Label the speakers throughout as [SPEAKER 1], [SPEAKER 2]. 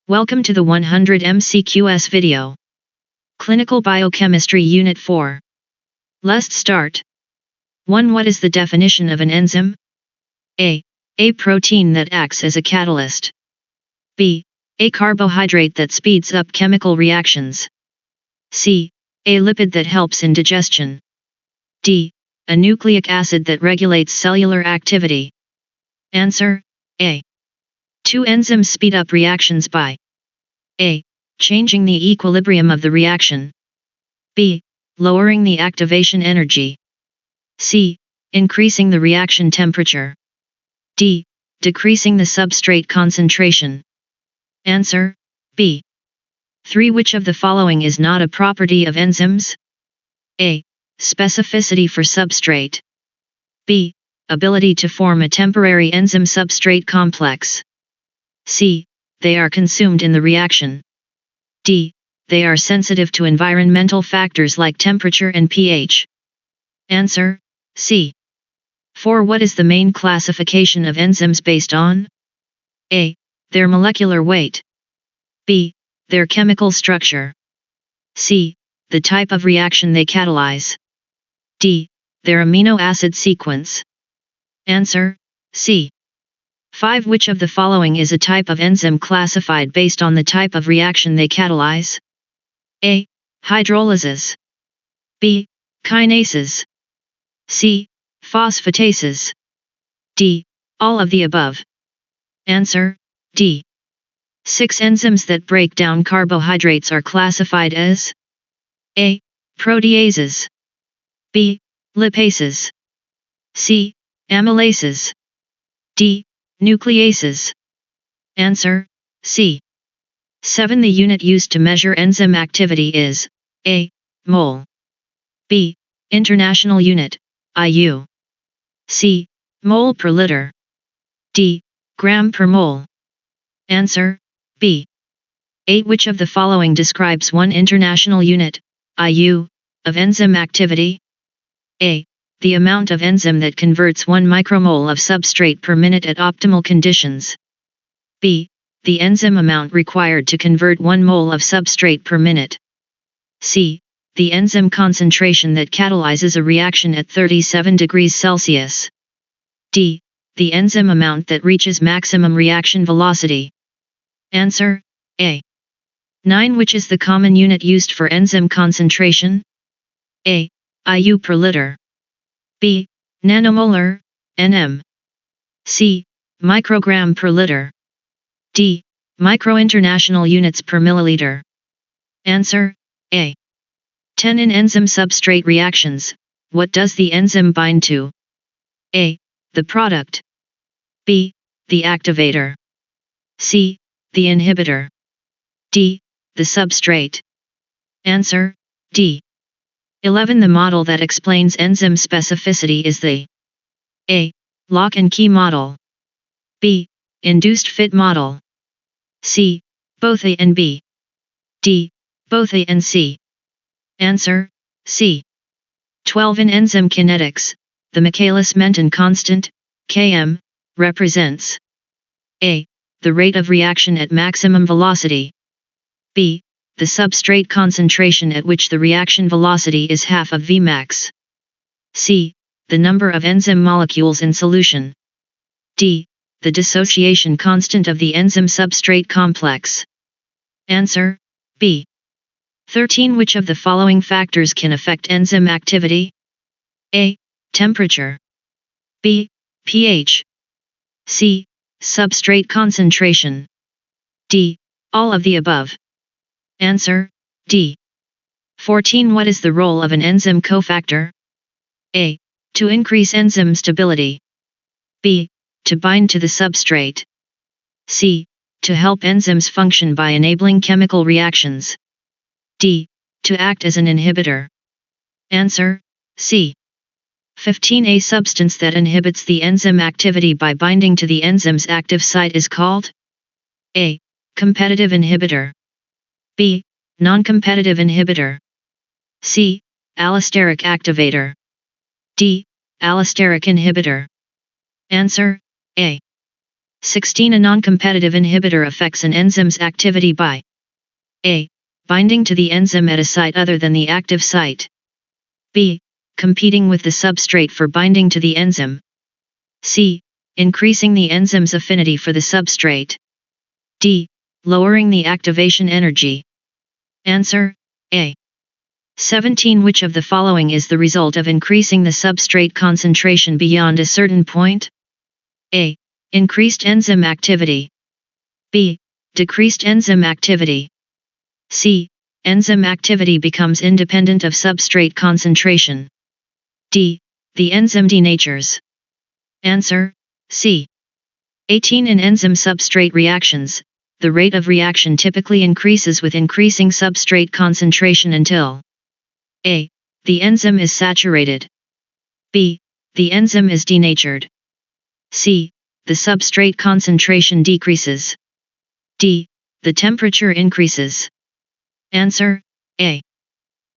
[SPEAKER 1] Welcome to the 100 MCQs video. Clinical Biochemistry Unit 4. Let's start. 1. What is the definition of an enzyme? A protein that acts as a catalyst. B. A carbohydrate that speeds up chemical reactions. C. A lipid that helps in digestion. D. A nucleic acid that regulates cellular activity. Answer: A. 2 enzymes speed up reactions by A. Changing the equilibrium of the reaction. B. Lowering the activation energy. C. Increasing the reaction temperature. D. Decreasing the substrate concentration. Answer: B. 3. Which of the following is not a property of enzymes? A. Specificity for substrate. B. Ability to form a temporary enzyme-substrate complex. C. They are consumed in the reaction. D. They are sensitive to environmental factors like temperature and pH. Answer: C. 4. What is the main classification of enzymes based on? A. Their molecular weight. B. Their chemical structure. C. The type of reaction they catalyze. D. Their amino acid sequence. Answer: C. 5. Which of the following is a type of enzyme classified based on the type of reaction they catalyze? A. Hydrolysis. B. Kinases. C. Phosphatases. D. All of the above. Answer: D. 6. Enzymes that break down carbohydrates are classified as A. Proteases. B. Lipases. C. Amylases. D. Nucleases. Answer: C. 7. The unit used to measure enzyme activity is A. Mole. B. International Unit, IU. C. Mole per liter. D. Gram per mole. Answer: B. 8. Which of the following describes one international unit, IU, of enzyme activity? A. The amount of enzyme that converts 1 micromole of substrate per minute at optimal conditions. B. The enzyme amount required to convert 1 mole of substrate per minute. C. The enzyme concentration that catalyzes a reaction at 37 degrees Celsius. D. The enzyme amount that reaches maximum reaction velocity. Answer: A. 9. Which is the common unit used for enzyme concentration? A. IU per liter. B. Nanomolar, NM. C. Microgram per liter. D. Micro-international units per milliliter. Answer: A. 10. In enzyme-substrate reactions, what does the enzyme bind to? A. The product. B. The activator. C. The inhibitor. D. The substrate. Answer: D. 11. The model that explains enzyme specificity is the A. Lock and key model. B. Induced fit model. C. Both A and B. D. Both A and C. Answer: C. 12. In enzyme kinetics, the Michaelis-Menten constant, Km, represents A. The rate of reaction at maximum velocity. B. The substrate concentration at which the reaction velocity is half of Vmax. C. The number of enzyme molecules in solution. D. The dissociation constant of the enzyme-substrate complex. Answer: B. 13. Which of the following factors can affect enzyme activity? A. Temperature. B. pH. C. Substrate concentration. D. All of the above. Answer: D. 14. What is the role of an enzyme cofactor? A. To increase enzyme stability. B. To bind to the substrate. C. To help enzymes function by enabling chemical reactions. D. To act as an inhibitor. Answer: C. 15. A substance that inhibits the enzyme activity by binding to the enzyme's active site is called A. Competitive inhibitor. B. Non-competitive inhibitor. C. Allosteric activator. D. Allosteric inhibitor. Answer: A. 16. A non-competitive inhibitor affects an enzyme's activity by A. Binding to the enzyme at a site other than the active site. B. Competing with the substrate for binding to the enzyme. C. Increasing the enzyme's affinity for the substrate. D. Lowering the activation energy. Answer: A. 17. Which of the following is the result of increasing the substrate concentration beyond a certain point? A. Increased enzyme activity. B. Decreased enzyme activity. C. Enzyme activity becomes independent of substrate concentration. D. The enzyme denatures. Answer: C. 18. In enzyme-substrate reactions, the rate of reaction typically increases with increasing substrate concentration until A. The enzyme is saturated. B. The enzyme is denatured. C. The substrate concentration decreases. D. The temperature increases. Answer: A.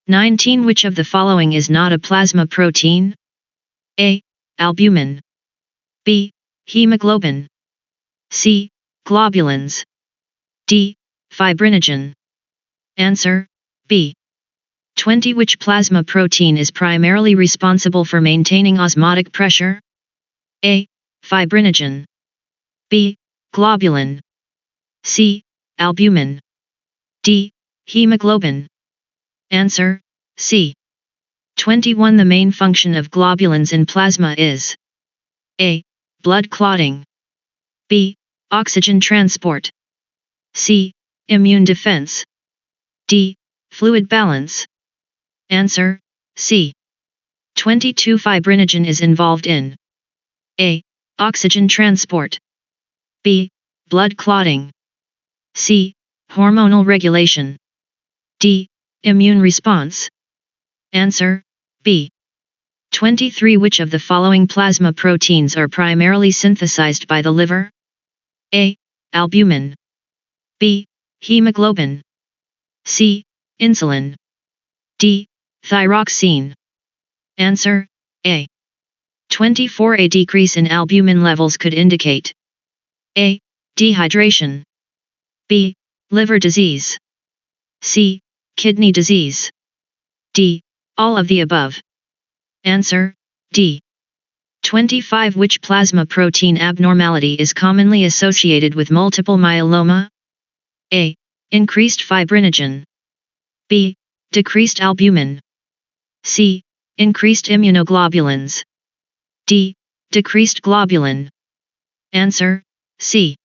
[SPEAKER 1] 19. Which of the following is not a plasma protein? A. Albumin. B. Hemoglobin. C. Globulins. D. Fibrinogen. Answer: B. 20. Which plasma protein is primarily responsible for maintaining osmotic pressure? A. Fibrinogen. B. Globulin. C. Albumin. D. Hemoglobin. Answer: C. 21. The main function of globulins in plasma is A. Blood clotting. B. Oxygen transport. C. Immune defense. D. Fluid balance. Answer: C. 22. Fibrinogen is involved in A. Oxygen transport. B. Blood clotting. C. Hormonal regulation. D. Immune response. Answer: B. 23. Which of the following plasma proteins are primarily synthesized by the liver? A. Albumin. B. Hemoglobin. C. Insulin. D. Thyroxine. Answer: A. 24. A decrease in albumin levels could indicate A. Dehydration. B. Liver disease. C. Kidney disease. D. All of the above. Answer: D. 25. Which plasma protein abnormality is commonly associated with multiple myeloma? A. Increased fibrinogen. B. Decreased albumin. C. Increased immunoglobulins. D. Decreased globulin. Answer: C.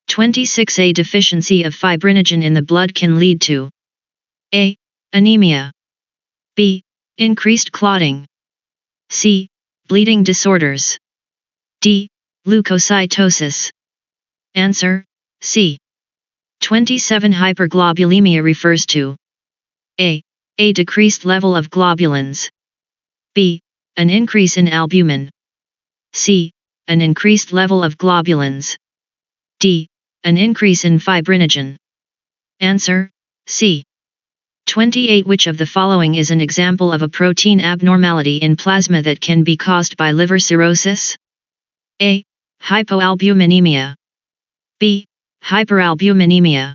[SPEAKER 1] 26. A deficiency of fibrinogen in the blood can lead to A. Anemia. B. Increased clotting. C. Bleeding disorders. D. Leukocytosis. Answer: C. 27. Hyperglobulimia refers to A. A decreased level of globulins. B. An increase in albumin. C. An increased level of globulins. D. An increase in fibrinogen. Answer: C. 28. Which of the following is an example of a protein abnormality in plasma that can be caused by liver cirrhosis? A. Hypoalbuminemia. B. Hyperalbuminemia.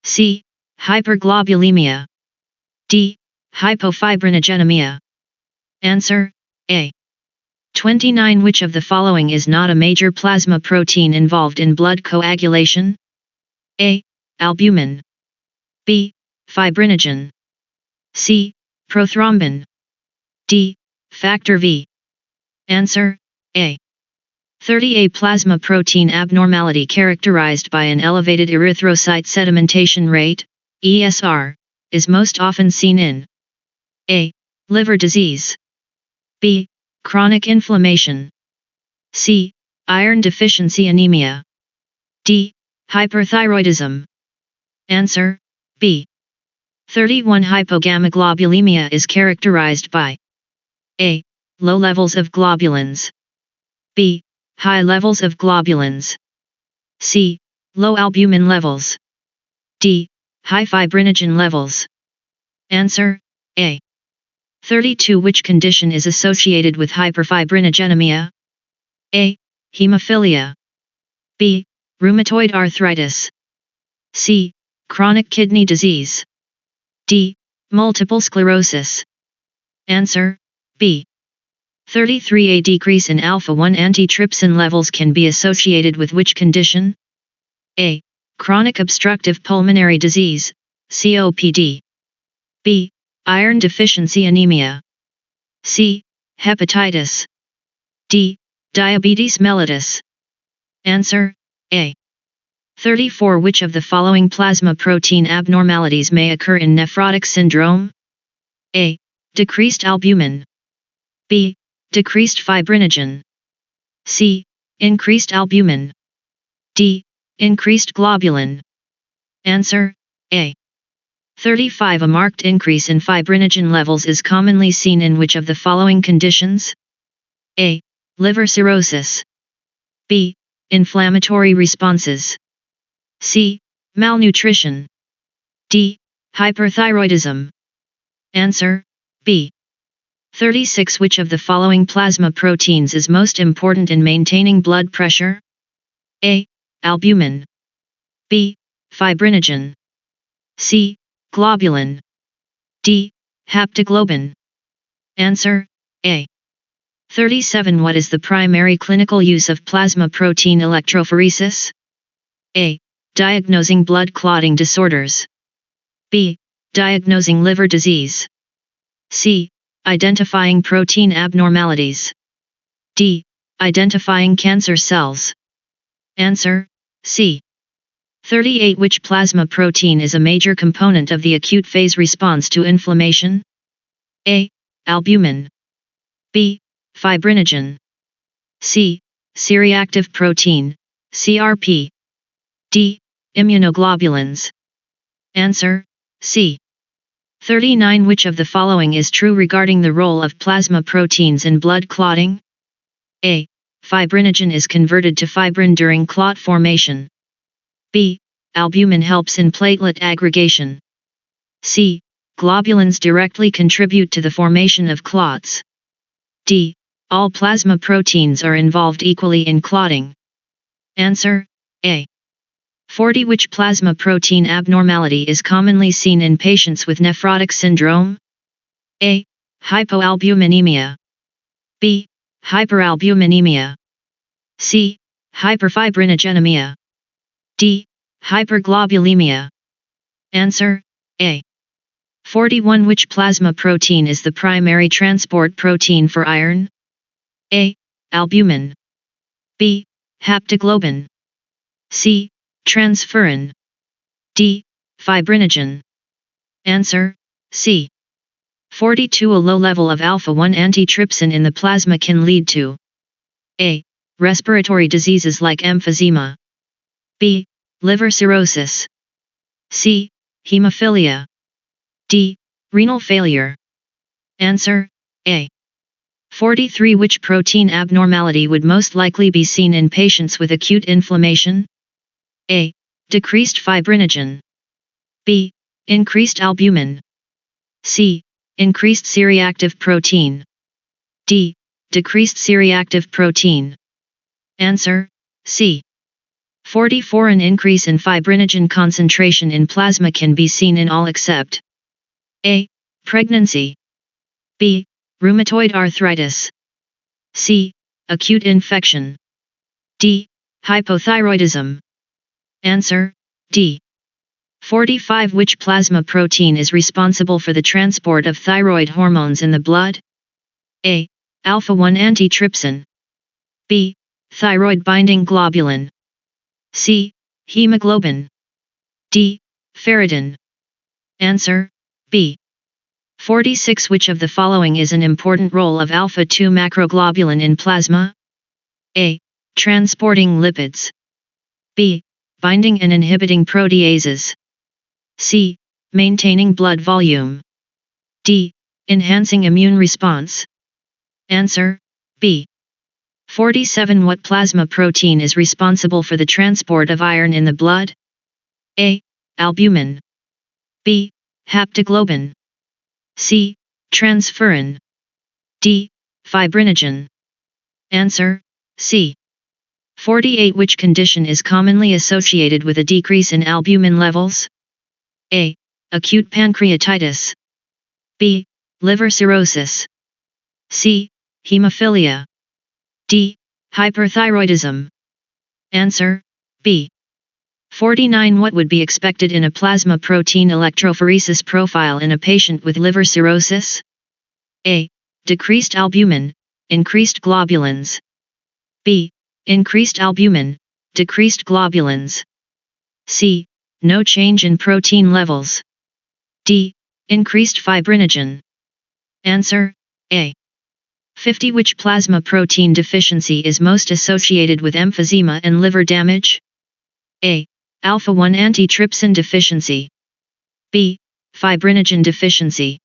[SPEAKER 1] C. Hyperglobulimia. D. Hypofibrinogenemia. Answer: A. 29. Which of the following is not a major plasma protein involved in blood coagulation? A. Albumin. B. Fibrinogen. C. Prothrombin. D. Factor V. Answer: A. 30. A plasma protein abnormality characterized by an elevated erythrocyte sedimentation rate, ESR, is most often seen in A. Liver disease. B. Chronic inflammation. C. Iron deficiency anemia. D. Hyperthyroidism. Answer: B. 31. Hypogammaglobulimia is characterized by A. Low levels of globulins. B. High levels of globulins. C. Low albumin levels. D. High fibrinogen levels. Answer: A. 32. Which condition is associated with hyperfibrinogenemia? A. Hemophilia. B. Rheumatoid arthritis. C. Chronic kidney disease. D. Multiple sclerosis. Answer, B. 33. A decrease in alpha-1 antitrypsin levels can be associated with which condition? A. Chronic obstructive pulmonary disease, COPD. B. Iron deficiency anemia. C. Hepatitis. D. Diabetes mellitus. Answer, A. 34. Which of the following plasma protein abnormalities may occur in nephrotic syndrome? A. Decreased albumin. B. Decreased fibrinogen. C. Increased albumin. D. Increased globulin. Answer, A. 35. A marked increase in fibrinogen levels is commonly seen in which of the following conditions? A. Liver cirrhosis. B. Inflammatory responses. C. Malnutrition. D. Hyperthyroidism. Answer, B. 36. Which of the following plasma proteins is most important in maintaining blood pressure? A. Albumin. B. Fibrinogen. C. Globulin. D. Haptoglobin. Answer, A. 37. What is the primary clinical use of plasma protein electrophoresis? A. Diagnosing blood clotting disorders. B. Diagnosing liver disease. C. Identifying protein abnormalities. D. Identifying cancer cells. Answer, C. 38. Which plasma protein is a major component of the acute phase response to inflammation? A. Albumin. B. Fibrinogen. C. C-reactive protein, CRP. D. Immunoglobulins. Answer, C. 39. Which of the following is true regarding the role of plasma proteins in blood clotting? A. Fibrinogen is converted to fibrin during clot formation. B. Albumin helps in platelet aggregation. C. Globulins directly contribute to the formation of clots. D. All plasma proteins are involved equally in clotting. Answer, A. 40. Which plasma protein abnormality is commonly seen in patients with nephrotic syndrome? A. Hypoalbuminemia. B. Hyperalbuminemia. C. Hyperfibrinogenemia. D. Hyperglobulemia. Answer, A. 41. Which plasma protein is the primary transport protein for iron? A. Albumin. B. Haptoglobin. C. Transferrin. D. Fibrinogen. Answer, C. 42. A low level of alpha-1 antitrypsin in the plasma can lead to A. Respiratory diseases like emphysema. B. Liver cirrhosis. C. Hemophilia. D. Renal failure. Answer, A. 43. Which protein abnormality would most likely be seen in patients with acute inflammation? A. Decreased fibrinogen. B. Increased albumin. C. Increased C-reactive protein. D. Decreased C-reactive protein. Answer, C. 44. An increase in fibrinogen concentration in plasma can be seen in all except A. Pregnancy. B. Rheumatoid arthritis. C. Acute infection. D. Hypothyroidism. Answer, D. 45. Which plasma protein is responsible for the transport of thyroid hormones in the blood? A. Alpha-1 antitrypsin. B. Thyroid-binding globulin. C. Hemoglobin. D. Ferritin. Answer, B. 46. Which of the following is an important role of alpha-2 macroglobulin in plasma? A. Transporting lipids. B. Binding and inhibiting proteases. C. Maintaining blood volume. D. Enhancing immune response. Answer, B. 47. What plasma protein is responsible for the transport of iron in the blood? A. Albumin. B. Haptoglobin. C. Transferrin. D. Fibrinogen. Answer, C. 48. Which condition is commonly associated with a decrease in albumin levels? A. Acute pancreatitis. B. Liver cirrhosis. C. Hemophilia. D. Hyperthyroidism. Answer: B. 49. What would be expected in a plasma protein electrophoresis profile in a patient with liver cirrhosis? A. Decreased albumin, increased globulins. B. Increased albumin, decreased globulins. C. No change in protein levels. D. Increased fibrinogen. Answer: A. 50. Which plasma protein deficiency is most associated with emphysema and liver damage? A. Alpha-1 antitrypsin deficiency. B. Fibrinogen deficiency.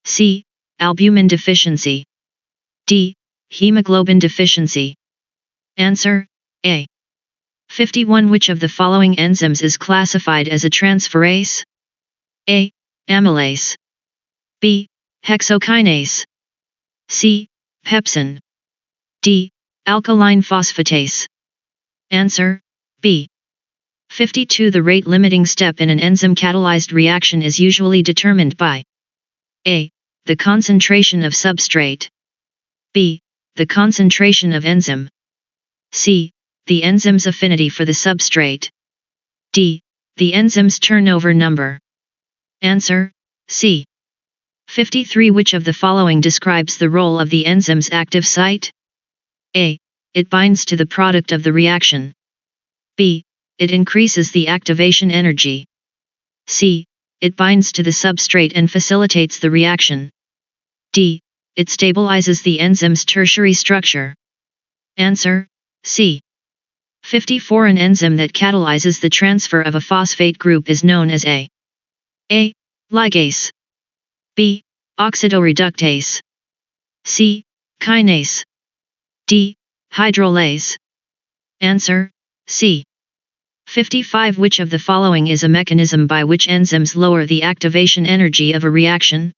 [SPEAKER 1] C. Albumin deficiency. D. Hemoglobin deficiency. Answer: A. 51. Which of the following enzymes is classified as a transferase? A. Amylase. B. Hexokinase. C. Pepsin. D. Alkaline phosphatase. Answer: B. 52. The rate-limiting step in an enzyme-catalyzed reaction is usually determined by A. The concentration of substrate. B. The concentration of enzyme. C. The enzyme's affinity for the substrate. D. The enzyme's turnover number. Answer: C. 53. Which of the following describes the role of the enzyme's active site? A. It binds to the product of the reaction. B. It increases the activation energy. C. It binds to the substrate and facilitates the reaction. D. It stabilizes the enzyme's tertiary structure. Answer: C. 54. An enzyme that catalyzes the transfer of a phosphate group is known as A. Ligase. B. Oxidoreductase. C. Kinase. D. Hydrolase. Answer: C. 55. Which of the following is a mechanism by which enzymes lower the activation energy of a reaction?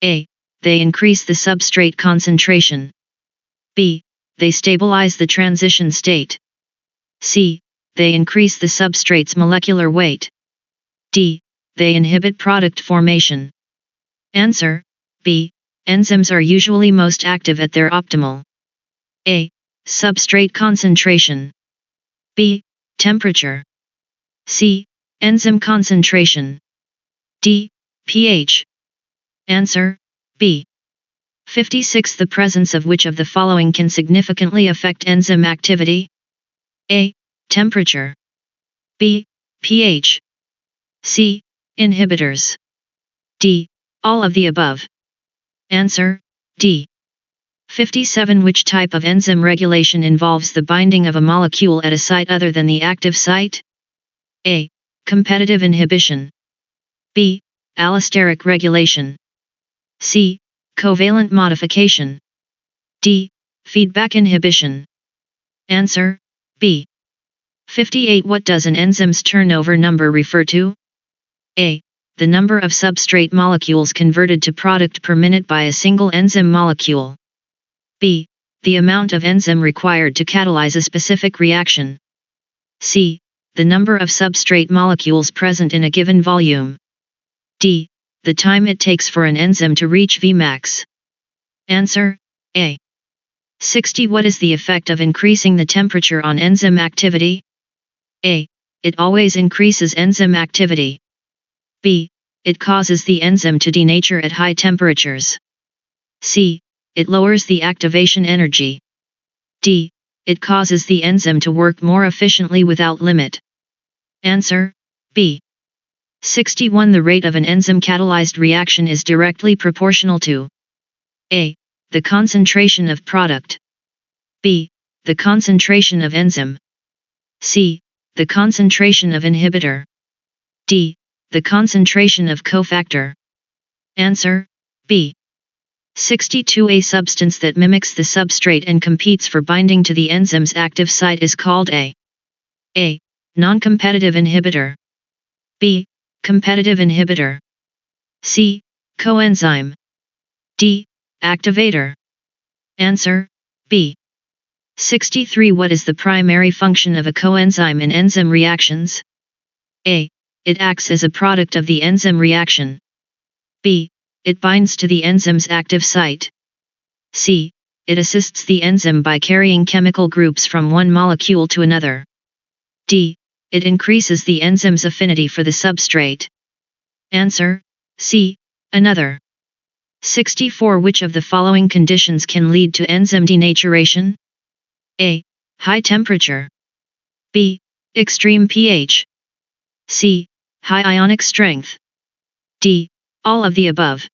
[SPEAKER 1] A. They increase the substrate concentration. B. They stabilize the transition state. C. They increase the substrate's molecular weight. D. They inhibit product formation. Answer: B. Enzymes are usually most active at their optimal A. Substrate concentration. B. Temperature. C. Enzyme concentration. D. pH. Answer: B. 56. The presence of which of the following can significantly affect enzyme activity? A. Temperature. B. pH. C. Inhibitors. D. All of the above. Answer: D. 57. Which type of enzyme regulation involves the binding of a molecule at a site other than the active site? A. Competitive inhibition. B. Allosteric regulation. C. Covalent modification. D. Feedback inhibition. Answer: B. 58. What does an enzyme's turnover number refer to? A. The number of substrate molecules converted to product per minute by a single enzyme molecule. B. The amount of enzyme required to catalyze a specific reaction. C. The number of substrate molecules present in a given volume. D. The time it takes for an enzyme to reach Vmax. Answer: A. 60. What is the effect of increasing the temperature on enzyme activity? A. It always increases enzyme activity. B. It causes the enzyme to denature at high temperatures. C. It lowers the activation energy. D. It causes the enzyme to work more efficiently without limit. Answer: B. 61. The rate of an enzyme-catalyzed reaction is directly proportional to A. The concentration of product. B. The concentration of enzyme. C. The concentration of inhibitor. D. The concentration of cofactor. Answer: B. 62. A substance that mimics the substrate and competes for binding to the enzyme's active site is called A. Non-competitive inhibitor. B. Competitive inhibitor. C. Coenzyme. D. Activator. Answer: B. 63. What is the primary function of a coenzyme in enzyme reactions? A. It acts as a product of the enzyme reaction. B. It binds to the enzyme's active site. C. It assists the enzyme by carrying chemical groups from one molecule to another. D. It increases the enzyme's affinity for the substrate. Answer: C. Another. 64. Which of the following conditions can lead to enzyme denaturation? A. High temperature. B. Extreme pH. C. High ionic strength. D. All of the above.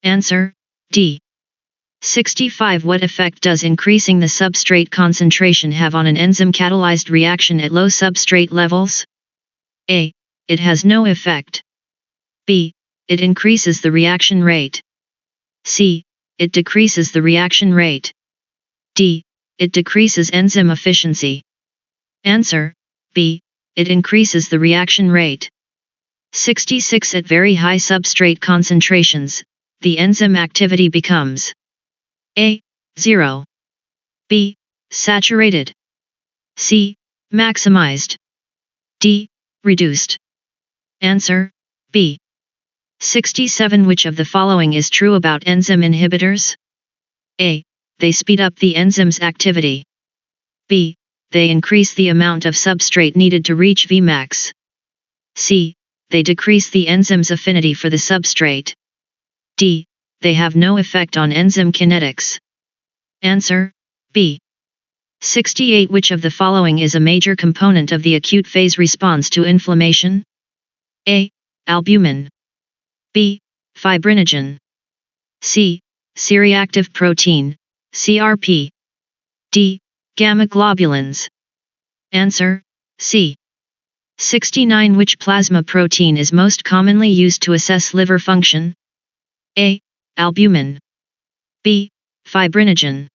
[SPEAKER 1] Answer: D. 65. What effect does increasing the substrate concentration have on an enzyme-catalyzed reaction at low substrate levels? A. It has no effect. B. It increases the reaction rate. C. It decreases the reaction rate. D. It decreases enzyme efficiency. Answer: B. It increases the reaction rate. 66. At very high substrate concentrations, the enzyme activity becomes A. 0. B. Saturated. C. Maximized. D. Reduced. Answer: B. 67. Which of the following is true about enzyme inhibitors? A. They speed up the enzyme's activity. B. They increase the amount of substrate needed to reach Vmax. C. They decrease the enzyme's affinity for the substrate. D. They have no effect on enzyme kinetics. Answer: B. 68. Which of the following is a major component of the acute phase response to inflammation? A. Albumin. B. Fibrinogen. C. C-reactive protein, CRP. D. Gamma globulins. Answer: C. 69. Which plasma protein is most commonly used to assess liver function? A. Albumin. B. Fibrinogen.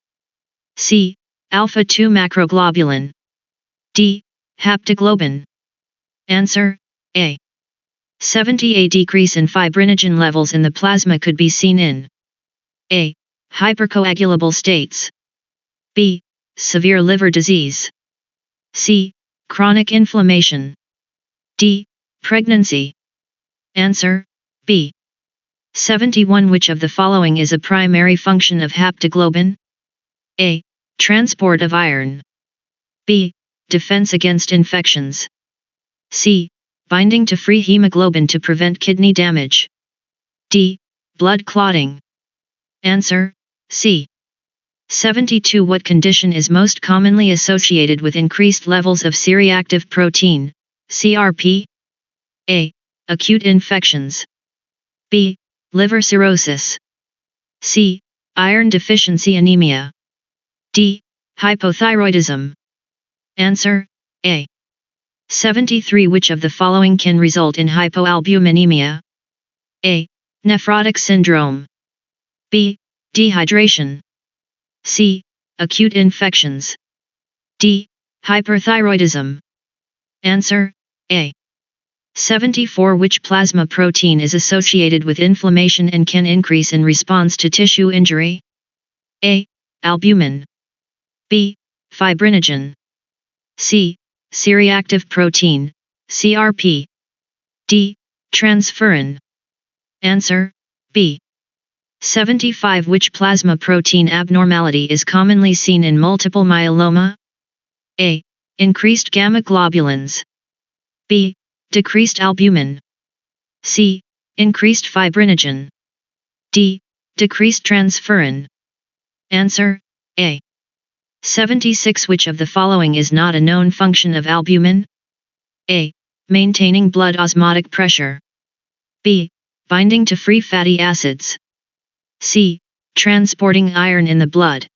[SPEAKER 1] C. Alpha-2 macroglobulin. D. Haptoglobin. Answer: A. 70. A decrease in fibrinogen levels in the plasma could be seen in A. Hypercoagulable states. B. Severe liver disease. C. Chronic inflammation. D. Pregnancy. Answer: B. 71. Which of the following is a primary function of haptoglobin? A. Transport of iron. B. Defense against infections. C. Binding to free hemoglobin to prevent kidney damage. D. Blood clotting. Answer: C. 72. What condition is most commonly associated with increased levels of C-reactive protein, CRP? A. Acute infections. B. Liver cirrhosis. C. Iron deficiency anemia. D. Hypothyroidism. Answer: A. 73. Which of the following can result in hypoalbuminemia? A. Nephrotic syndrome. B. Dehydration. C. Acute infections. D. Hyperthyroidism. Answer: A. 74. Which plasma protein is associated with inflammation and can increase in response to tissue injury? A. Albumin. B. Fibrinogen. C. C-reactive protein, CRP. D. Transferrin. Answer: B. 75. Which plasma protein abnormality is commonly seen in multiple myeloma? A. Increased gamma globulins. B. Decreased albumin. C. Increased fibrinogen. D. Decreased transferrin. Answer: A. 76. Which of the following is not a known function of albumin? A. Maintaining blood osmotic pressure. B. Binding to free fatty acids. C. Transporting iron in the blood.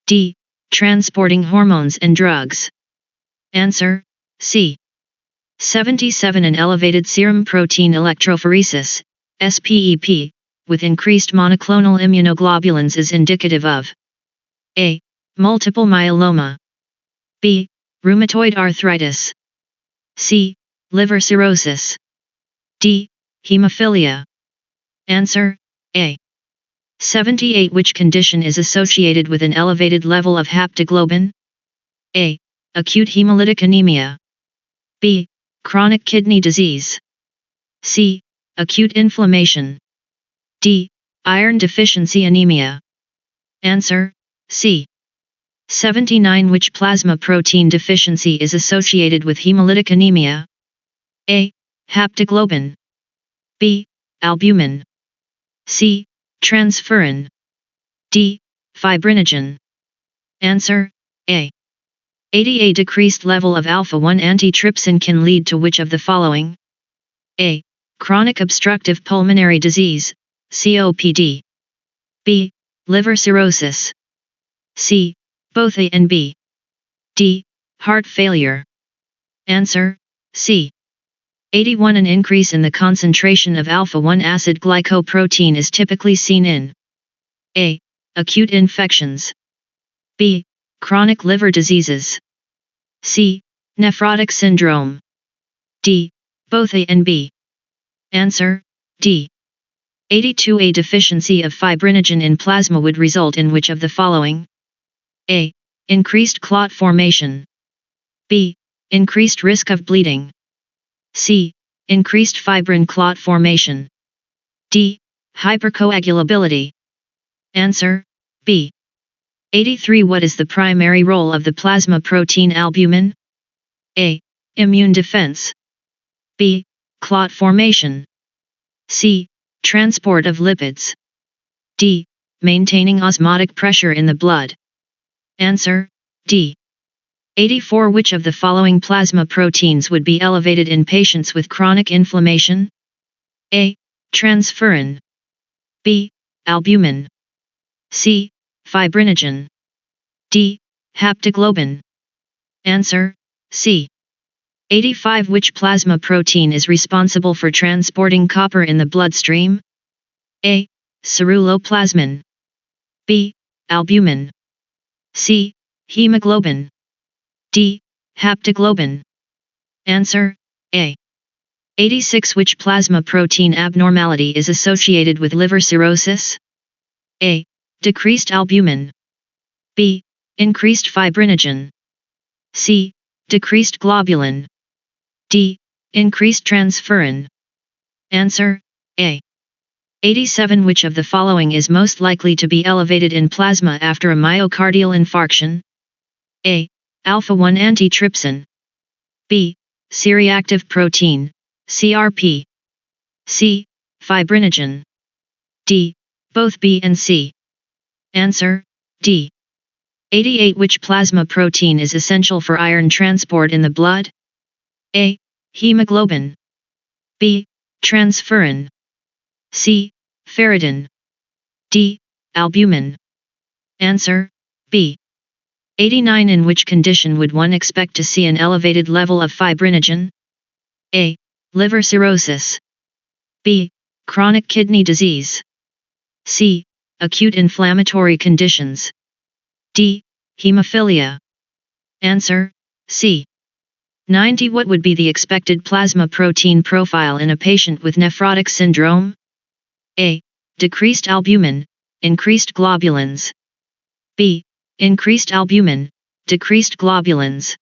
[SPEAKER 1] D. Transporting hormones and drugs. Answer: C. 77. An elevated serum protein electrophoresis, SPEP, with increased monoclonal immunoglobulins is indicative of A. Multiple myeloma. B. Rheumatoid arthritis. C. Liver cirrhosis. D. Hemophilia. Answer: A. 78. Which condition is associated with an elevated level of haptoglobin? A. Acute hemolytic anemia. B. Chronic kidney disease. C. Acute inflammation. D. Iron deficiency anemia. Answer: C. 79. Which plasma protein deficiency is associated with hemolytic anemia? A. Haptoglobin. B. Albumin. C. Transferrin. D. Fibrinogen. Answer: A. 80. A decreased level of alpha-1 antitrypsin can lead to which of the following? A. Chronic obstructive pulmonary disease, COPD. B. Liver cirrhosis. C. Both A and B. D. Heart failure. Answer: C. 81. An increase in the concentration of alpha-1 acid glycoprotein is typically seen in A. Acute infections. B. Chronic liver diseases. C. Nephrotic syndrome. D. Both A and B. Answer: D. 82. A deficiency of fibrinogen in plasma would result in which of the following? A. Increased clot formation. B. Increased risk of bleeding. C. Increased fibrin clot formation. D. Hypercoagulability. Answer: B. 83. What is the primary role of the plasma protein albumin? A. Immune defense. B. Clot formation. C. Transport of lipids. D. Maintaining osmotic pressure in the blood. Answer: D. 84. Which of the following plasma proteins would be elevated in patients with chronic inflammation? A. Transferrin. B. Albumin. C. Fibrinogen. D. Haptoglobin. Answer: C. 85. Which plasma protein is responsible for transporting copper in the bloodstream? A. Ceruloplasmin. B. Albumin. C. Hemoglobin. D. Haptoglobin. Answer: A. 86. Which plasma protein abnormality is associated with liver cirrhosis? A. Decreased albumin. B. Increased fibrinogen. C. Decreased globulin. D. Increased transferrin. Answer: A. 87. Which of the following is most likely to be elevated in plasma after a myocardial infarction? A. Alpha-1 antitrypsin. B. C-reactive protein, CRP. C. Fibrinogen. D. Both B and C. Answer: D. 88. Which plasma protein is essential for iron transport in the blood? A. Hemoglobin. B. Transferrin. C. Ferritin. D. Albumin. Answer: B. 89. In which condition would one expect to see an elevated level of fibrinogen? A. Liver cirrhosis. B. Chronic kidney disease. C. Acute inflammatory conditions. D. Hemophilia. Answer: C. 90. What would be the expected plasma protein profile in a patient with nephrotic syndrome? A. Decreased albumin, increased globulins. B. Increased albumin, decreased globulins.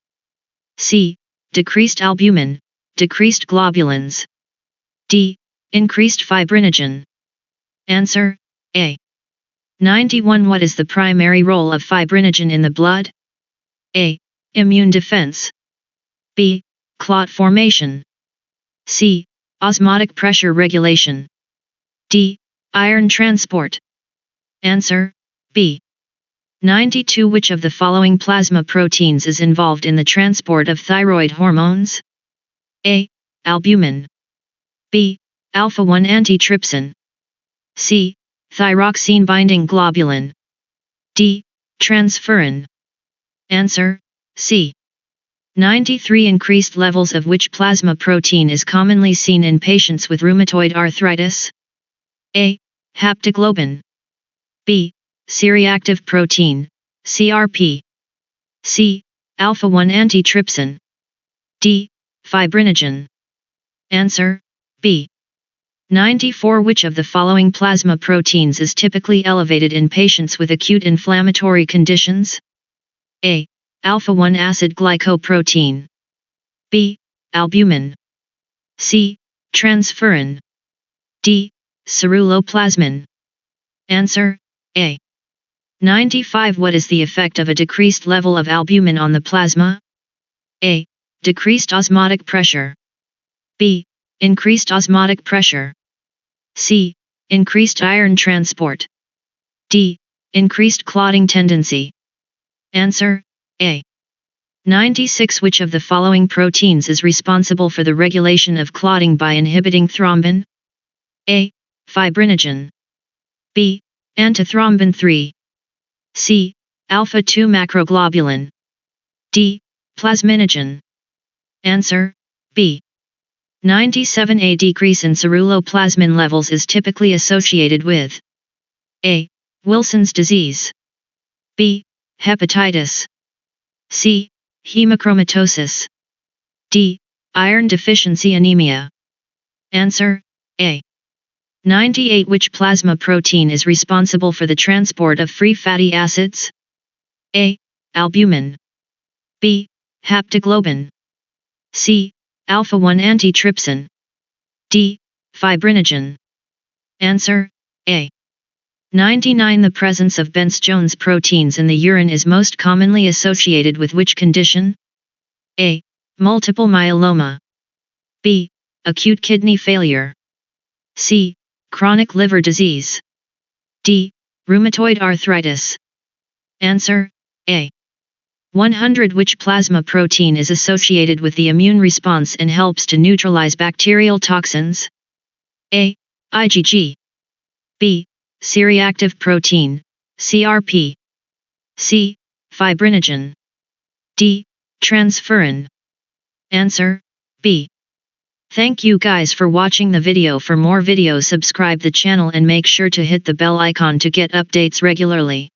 [SPEAKER 1] C. Decreased albumin, decreased globulins. D. Increased fibrinogen. Answer: A. 91. What is the primary role of fibrinogen in the blood? A. Immune defense. B. Clot formation. C. Osmotic pressure regulation. D. Iron transport. Answer: B. 92. Which of the following plasma proteins is involved in the transport of thyroid hormones? A. Albumin. B. Alpha-1 antitrypsin. C. Thyroxine-binding globulin. D. Transferrin. Answer: C. 93. Increased levels of which plasma protein is commonly seen in patients with rheumatoid arthritis? A. Haptoglobin. B. C-reactive protein, CRP. C. Alpha-1 antitrypsin. D. Fibrinogen. Answer: B. 94. Which of the following plasma proteins is typically elevated in patients with acute inflammatory conditions? A. Alpha-1 acid glycoprotein. B. Albumin. C. Transferrin. D. Ceruloplasmin. Answer: A. 95. What is the effect of a decreased level of albumin on the plasma? A. Decreased osmotic pressure. B. Increased osmotic pressure. C. Increased iron transport. D. Increased clotting tendency. Answer: A. 96. Which of the following proteins is responsible for the regulation of clotting by inhibiting thrombin? A. Fibrinogen. B. Antithrombin 3. C. Alpha-2 macroglobulin. D. Plasminogen. Answer: B. 97. A decrease in ceruloplasmin levels is typically associated with A. Wilson's disease. B. Hepatitis. C. Hemochromatosis. D. Iron deficiency anemia. Answer: A. 98. Which plasma protein is responsible for the transport of free fatty acids? A. Albumin. B. Haptoglobin. C. Alpha-1 antitrypsin. D. Fibrinogen. Answer: A. 99. The presence of Bence-Jones proteins in the urine is most commonly associated with which condition? A. Multiple myeloma. B. Acute kidney failure. C. Chronic liver disease. D. Rheumatoid arthritis. Answer: A. 100. Which plasma protein is associated with the immune response and helps to neutralize bacterial toxins? A. IgG. B. C-reactive protein, CRP. C. Fibrinogen. D. Transferrin. Answer: B. Thank you guys for watching the video. For more videos, subscribe the channel and make sure to hit the bell icon to get updates regularly.